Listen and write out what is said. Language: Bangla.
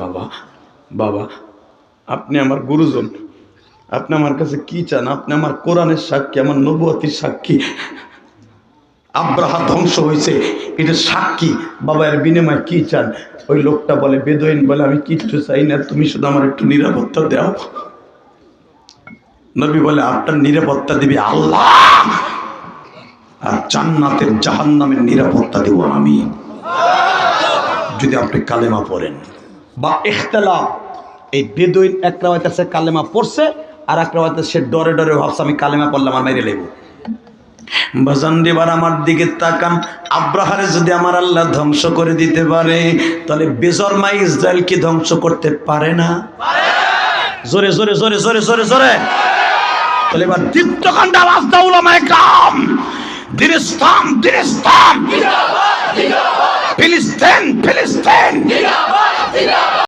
বাবা বাবা, আপনি আমার গুরুজন, আপনি আমার কাছে কি চান? আপনি আমার কোরআনের সাক্ষী, আমার নবুয়তির সাক্ষী। আব্রাহা ধ্বংস হয়েছে, এটা সাক্ষী। বাবা, এর বিনিময়ে কি চান? ওই লোকটা বলে, বেদুইন বলে, আমি কিচ্ছু চাই না, তুমি শুধু আমার একটু নিরাপত্তা দাও। নবী বলে, আপনার নিরাপত্তা দিবে আল্লাহ, আর জান্নাতের জাহান্নামের নিরাপত্তা দেব আমি, যদি আপনি কালেমা পড়েন। বা ইখতিলাফ, এই বেদুইন এক রাওয়ায়াতে সে কালেমা পড়ছে, আর এক রাওয়ায়াতে সে ডরে ডরে ভাবছে আমি কালেমা পড়লাম আর মেরে লেব। বাজান এবার আমার দিকে তাকান, আব্রাহারে যদি আমার আল্লাহ ধ্বংস করে দিতে পারে, তাহলে বেজরমা ইসরায়েলকে ধ্বংস করতে পারে না? জোরে জোরে জোরে জোরে জোরে জোরে। তাহলে এবার দীপ্তকাণ্ড আওয়াজ দাও উলামায়ে কেরাম, দিন ইসলাম দিন ইসলাম, ফিলিস্তিন ফিলিস্তিন।